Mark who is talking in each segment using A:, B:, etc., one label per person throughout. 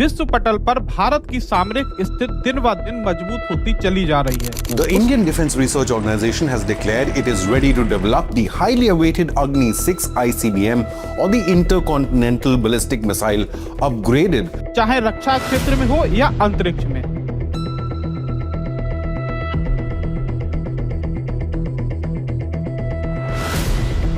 A: विश्व पटल पर भारत की सामरिक स्थिति दिन ब दिन मजबूत होती चली जा रही है।
B: The Indian Defence Research Organisation has declared it is ready to develop the highly awaited Agni 6 ICBM or the Intercontinental Ballistic Missile upgraded.
A: चाहे रक्षा क्षेत्र में हो या अंतरिक्ष में।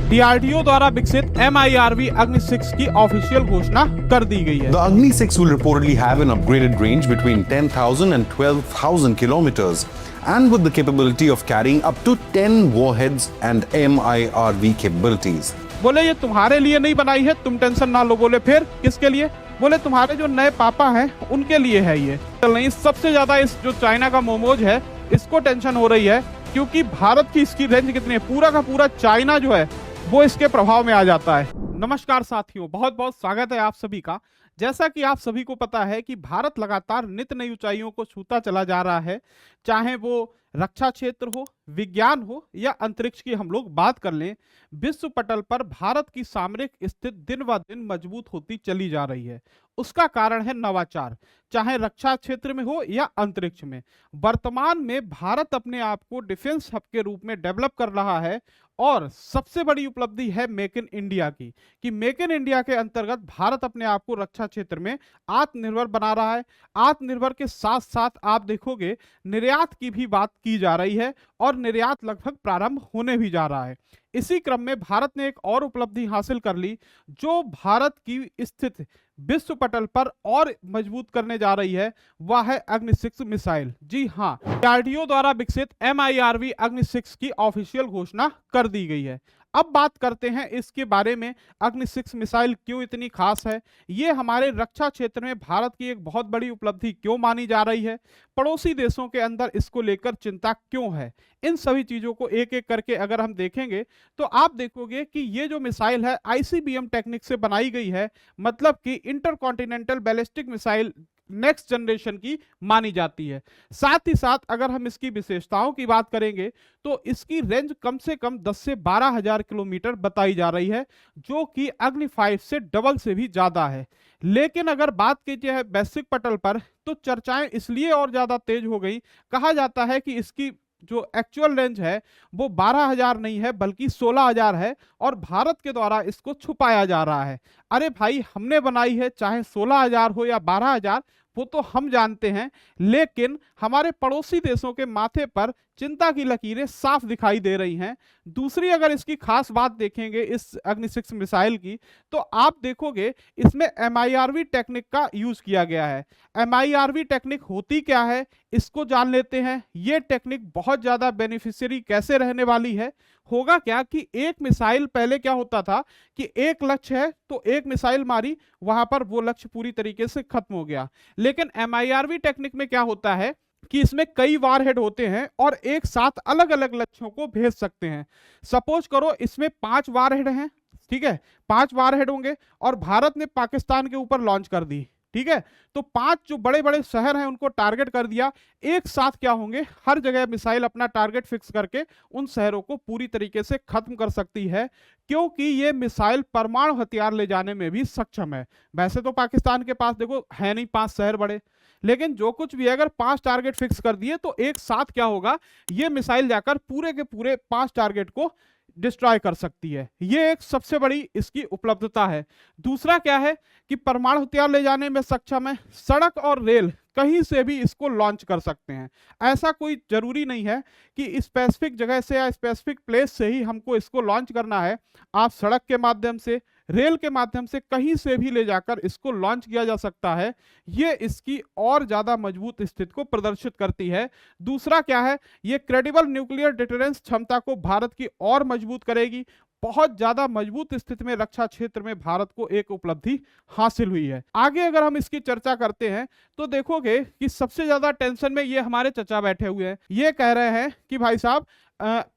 A: डीआरडीओ द्वारा विकसित MIRV अग्नि 6 की ऑफिशियल घोषणा कर दी गई है।
B: The Agni 6 will reportedly have an upgraded range between 10,000 and 12,000 kilometers and with the capability of carrying up to 10 warheads and MIRV capabilities.
A: बोले ये तुम्हारे लिए नहीं बनाई है, तुम टेंशन ना लो। बोले फिर किसके लिए? बोले तुम्हारे जो नए पापा हैं उनके लिए है ये। चल नहीं, सबसे ज्यादा इस जो चाइना का मोमोज है इसको टेंशन हो रही है, क्योंकि भारत की इसकी रेंज कितनी है, पूरा का पूरा चाइना जो है वो इसके प्रभाव में आ जाता है। नमस्कार साथियों, बहुत बहुत स्वागत है आप सभी का। जैसा कि आप सभी को पता है कि भारत लगातार नित्य नई ऊंचाइयों को छूता चला जा रहा है, चाहे वो रक्षा क्षेत्र हो, विज्ञान हो या अंतरिक्ष की हम लोग बात कर लें। विश्व पटल पर भारत की सामरिक स्थिति दिन ब दिन मजबूत होती चली जा रही है। उसका कारण है नवाचार, चाहे रक्षा क्षेत्र में हो या अंतरिक्ष में। वर्तमान में भारत अपने आप को डिफेंस हब के रूप में डेवलप कर रहा है और सबसे बड़ी उपलब्धि है मेक इन इंडिया की, कि मेक इन इंडिया के अंतर्गत भारत अपने आप को रक्षा क्षेत्र में आत्मनिर्भर बना रहा है। आत्मनिर्भर के साथ साथ आप देखोगे निर्यात की भी बात की जा रही है और निर्यात लगभग प्रारंभ होने भी जा रहा है। इसी क्रम में भारत ने एक और उपलब्धि हासिल कर ली, जो भारत की स्थिति विश्व पटल पर और मजबूत करने जा रही है, वह है अग्नि 6 मिसाइल। जी हां, डीआरडीओ द्वारा विकसित MIRV अग्नि 6 की ऑफिशियल घोषणा कर दी गई है। अब बात करते हैं इसके बारे में, अग्नि 6 मिसाइल क्यों इतनी खास है, ये हमारे रक्षा क्षेत्र में भारत की एक बहुत बड़ी उपलब्धि क्यों मानी जा रही है, पड़ोसी देशों के अंदर इसको लेकर चिंता क्यों है। इन सभी चीजों को एक एक करके अगर हम देखेंगे तो आप देखोगे कि ये जो मिसाइल है ICBM टेक्निक से बनाई गई है, मतलब कि intercontinental ballistic missile next generation की मानी जाती है। साथ ही साथ अगर हम इसकी विशेषताओं की बात करेंगे तो इसकी रेंज कम से कम 10 से 12,000 किलोमीटर बताई जा रही है, जो कि अग्नि 5 से डबल से भी ज्यादा है। लेकिन अगर बात की जाए वैश्विक पटल पर तो चर्चाएं इसलिए और ज्यादा तेज हो गई। कहा जाता है कि इसकी जो एक्चुअल रेंज है वो 12,000 नहीं है बल्कि 16,000 है और भारत के द्वारा इसको छुपाया जा रहा है। अरे भाई, हमने बनाई है, चाहे 16,000 हो या 12,000 वो तो हम जानते हैं, लेकिन हमारे पड़ोसी देशों के माथे पर चिंता की लकीरें साफ दिखाई दे रही हैं। दूसरी अगर इसकी खास बात देखेंगे इस अग्नि 6 मिसाइल की, तो आप देखोगे इसमें MIRV टेक्निक का यूज किया गया है। MIRV टेक्निक होती क्या है इसको जान लेते हैं। ये टेक्निक बहुत ज्यादा बेनिफिशियरी कैसे रहने वाली है। होगा क्या कि एक मिसाइल, पहले क्या होता था कि एक लक्ष्य है तो एक मिसाइल मारी, वहां पर वो लक्ष्य पूरी तरीके से खत्म हो गया। लेकिन MIRV टेक्निक में क्या होता है कि इसमें कई वारहेड होते हैं और एक साथ अलग अलग लक्ष्यों को भेज सकते हैं। सपोज करो इसमें 5 वारहेड हैं, ठीक है, 5 वारहेड होंगे और भारत ने पाकिस्तान के ऊपर लॉन्च कर दी, ठीक है, तो 5 जो बड़े बड़े शहर हैं उनको टारगेट कर दिया। एक साथ क्या होंगे, हर जगह मिसाइल अपना टारगेट फिक्स करके उन शहरों को पूरी तरीके से खत्म कर सकती है, क्योंकि ये मिसाइल परमाणु हथियार ले जाने में भी सक्षम है। वैसे तो पाकिस्तान के पास देखो है नहीं 5 शहर बड़े, लेकिन जो कुछ भी अगर 5 टारगेट फिक्स कर दिए तो एक साथ क्या होगा, ये मिसाइल जाकर पूरे के पूरे 5 टारगेट को डिस्ट्रॉय कर सकती है। ये एक सबसे बड़ी इसकी उपलब्धता है। दूसरा क्या है कि परमाणु हथियार ले जाने में सक्षम है। सड़क और रेल कहीं से भी इसको लॉन्च कर सकते हैं। ऐसा कोई जरूरी नहीं है कि स्पेसिफिक जगह से या स्पेसिफिक प्लेस से ही हमको इसको लॉन्च करना है। आप सड़क के माध्यम से, रेल के माध्यम से, कहीं से भी ले जाकर इसको लॉन्च किया जा सकता है। ये इसकी और ज्यादा मजबूत स्थिति को प्रदर्शित करती है। दूसरा क्या है, ये क्रेडिबल न्यूक्लियर डिटरेंस क्षमता को भारत की और मजबूत करेगी। बहुत ज्यादा मजबूत स्थिति में रक्षा क्षेत्र में भारत को एक उपलब्धि हासिल हुई है। आगे अगर हम इसकी चर्चा करते हैं तो देखोगे कि सबसे ज्यादा टेंशन में ये हमारे चचा बैठे हुए हैं। ये कह रहे हैं कि भाई साहब,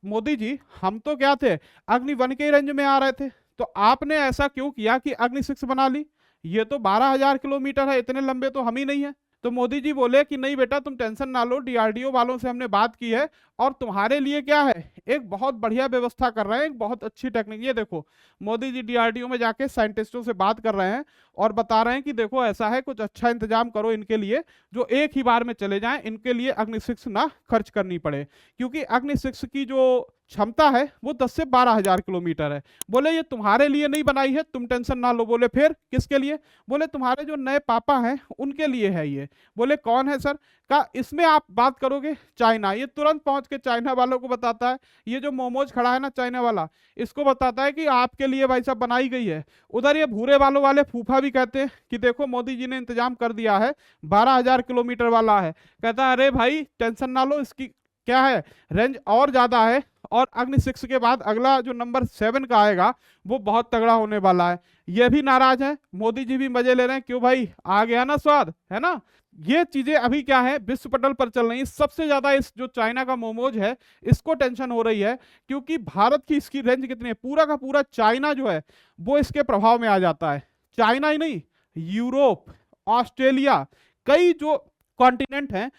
A: मोदी जी, हम तो क्या थे, अग्नि 1 के रेंज में आ रहे थे, तो आपने ऐसा क्यों किया कि अग्नि 6 बना ली। ये तो 12,000 किलोमीटर है, इतने लंबे तो हम ही नहीं है। तो मोदी जी बोले कि नहीं बेटा तुम टेंशन ना लो, डीआरडीओ वालों से हमने बात की है और तुम्हारे लिए क्या है एक बहुत बढ़िया व्यवस्था कर रहे हैं, एक बहुत अच्छी टेक्निक। ये देखो मोदी जी डीआरडीओ में जाके साइंटिस्टों से बात कर रहे हैं और बता रहे हैं कि देखो ऐसा है, कुछ अच्छा इंतजाम करो इनके लिए जो एक ही बार में चले जाएं, इनके लिए अग्नि 6 ना खर्च करनी पड़े, क्योंकि अग्नि 6 की जो क्षमता है वो 10 से 12,000 किलोमीटर है। बोले ये तुम्हारे लिए नहीं बनाई है, तुम टेंशन ना लो। बोले फिर किसके लिए? बोले तुम्हारे जो नए पापा हैं उनके लिए है ये। बोले कौन है सर? का इसमें आप बात करोगे चाइना। ये तुरंत पहुंच के चाइना वालों को बताता है, ये जो मोमोज खड़ा है ना चाइना वाला, इसको बताता है कि आपके लिए भाई साहब बनाई गई है। उधर ये भूरे वालों वाले फूफा भी कहते हैं कि देखो मोदी जी ने इंतजाम कर दिया है, 12,000 किलोमीटर वाला है। कहता है अरे भाई टेंशन ना लो, इसकी क्या है रेंज और ज्यादा है, और अग्नि 6 के बाद अगला जो नंबर 7 का आएगा वो बहुत तगड़ा होने वाला है। ये भी नाराज है, मोदी जी भी मजे ले रहे हैं, क्यों भाई आ गया ना स्वाद, है ना। ये चीजें अभी क्या है विश्व पटल पर चल रही है। सबसे ज्यादा इस जो चाइना का मोमोज है इसको टेंशन हो रही है, क्योंकि भारत की इसकी रेंज कितनी है, पूरा का पूरा चाइना जो है वो इसके प्रभाव में आ जाता है। चाइना ही नहीं, यूरोप, ऑस्ट्रेलिया, कई जो कॉन्टिनेंट हैं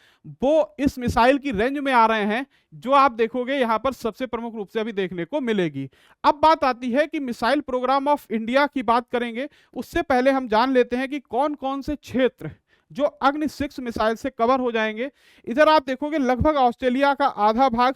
A: वो इस मिसाइल की रेंज में आ रहे हैं, जो आप देखोगे यहां पर सबसे प्रमुख रूप से अभी देखने को मिलेगी। अब बात आती है कि मिसाइल प्रोग्राम ऑफ इंडिया की बात करेंगे, उससे पहले हम जान लेते हैं कि कौन कौन से क्षेत्र जो अग्नि 6 मिसाइल से कवर हो जाएंगे। इधर आप देखोगे लगभग ऑस्ट्रेलिया का आधा भाग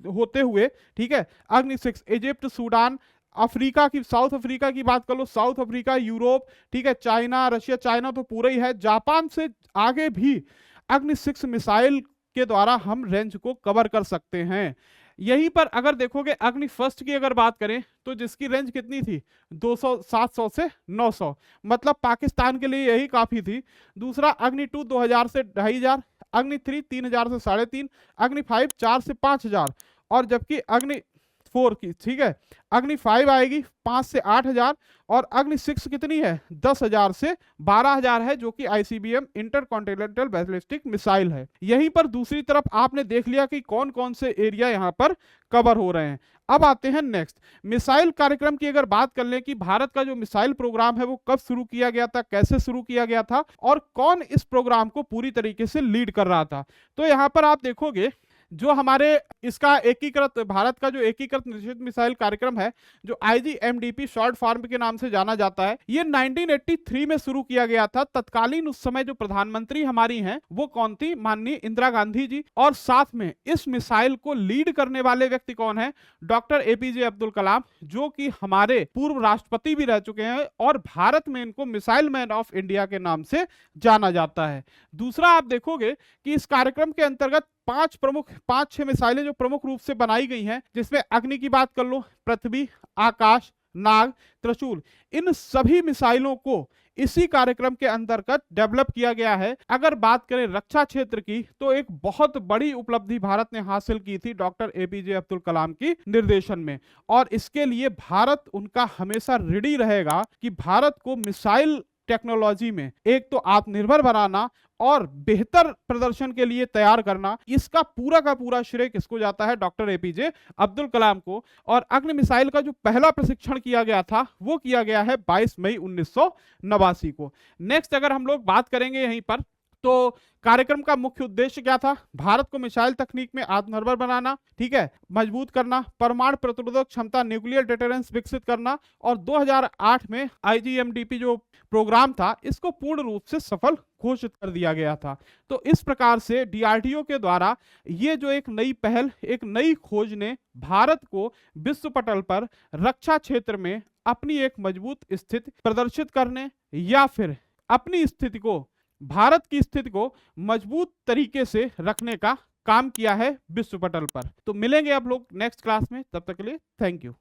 A: होते हुए, ठीक है, अग्नि 6 इजिप्ट, सूडान, अफ्रीका की, साउथ अफ्रीका की बात कर लो, साउथ अफ्रीका, यूरोप, ठीक है, चाइना, रशिया, चाइना तो पूरा ही है, जापान से आगे भी अग्नि 6 मिसाइल के द्वारा हम रेंज को कवर कर सकते हैं। यहीं पर अगर देखोगे अग्नि फर्स्ट की अगर बात करें तो जिसकी रेंज कितनी थी 200, 700 से 900, मतलब पाकिस्तान के लिए यही काफी थी। दूसरा अग्नि 2 2000 से 2500, अग्नि 3 3000 से 3.5, अग्नि 5 4 से 5000, और जबकि अग्नि 4 की, ठीक है, अग्नि 5 आएगी 5 से 8000, और अग्नि 6 कितनी है 10,000 से 12,000 है, जो कि आईसीबीएम इंटरकॉन्टिनेंटल बैलिस्टिक मिसाइल है। यहीं पर दूसरी तरफ आपने देख लिया कि कौन कौन से एरिया यहां पर कवर हो रहे हैं। अब आते हैं नेक्स्ट मिसाइल कार्यक्रम की अगर बात कर लें कि भारत का जो मिसाइल प्रोग्राम है वो कब शुरू किया गया था, कैसे शुरू किया गया था, और कौन इस प्रोग्राम को पूरी तरीके से लीड कर रहा था। तो यहां पर आप देखोगे जो हमारे इसका एकीकृत, भारत का जो एकीकृत निश्चित मिसाइल कार्यक्रम है, जो आईजीएमडीपी शॉर्ट फॉर्म के नाम से जाना जाता है, ये 1983 में शुरू किया गया था। तत्कालीन उस समय जो प्रधानमंत्री हमारी हैं वो कौन थी, माननीय इंदिरा गांधी जी, और साथ में इस मिसाइल को लीड करने वाले व्यक्ति कौन है, डॉक्टर एपीजे अब्दुल कलाम, जो कि हमारे पूर्व राष्ट्रपति भी रह चुके हैं, और भारत में इनको मिसाइल मैन ऑफ इंडिया के नाम से जाना जाता है। दूसरा आप देखोगे कि इस कार्यक्रम के अंतर्गत 5-6 मिसाइलें जो प्रमुख रूप से बनाई गई हैं, जिसमें अग्नि की बात कर लो, पृथ्वी, आकाश, नाग, त्रिशूल, इन सभी मिसाइलों को इसी कार्यक्रम के अंतर्गत डेवलप किया गया है। अगर बात करें रक्षा क्षेत्र की तो एक बहुत बड़ी उपलब्धि भारत ने हासिल की थी डॉक्टर एपीजे अब्दुल कलाम की निर्देशन में, और इसके लिए भारत उनका हमेशा रेडी रहेगा कि भारत को मिसाइल टेक्नोलॉजी में एक तो आत्मनिर्भर बनाना और बेहतर प्रदर्शन के लिए तैयार करना। इसका पूरा का पूरा श्रेय किसको जाता है, डॉक्टर एपीजे अब्दुल कलाम को। और अग्नि मिसाइल का जो पहला प्रशिक्षण किया गया था वो किया गया है 22 मई 1989 को। नेक्स्ट अगर हम लोग बात करेंगे यहीं पर, तो कार्यक्रम का मुख्य उद्देश्य क्या था, भारत को मिसाइल तकनीक में आत्मनिर्भर बनाना, ठीक है, मजबूत करना, परमाणु प्रतिरोधक क्षमता न्यूक्लियर डिटरेंस विकसित करना, और 2008 में आईजीएमडीपी जो प्रोग्राम था इसको पूर्ण रूप से सफल घोषित कर दिया गया था। तो इस प्रकार से डीआरडीओ के द्वारा ये जो एक नई पहल, एक नई खोज ने भारत को विश्व पटल पर रक्षा क्षेत्र में अपनी एक मजबूत स्थिति प्रदर्शित करने, या फिर अपनी स्थिति को, भारत की स्थिति को मजबूत तरीके से रखने का काम किया है विश्व पटल पर। तो मिलेंगे आप लोग नेक्स्ट क्लास में, तब तक के लिए थैंक यू।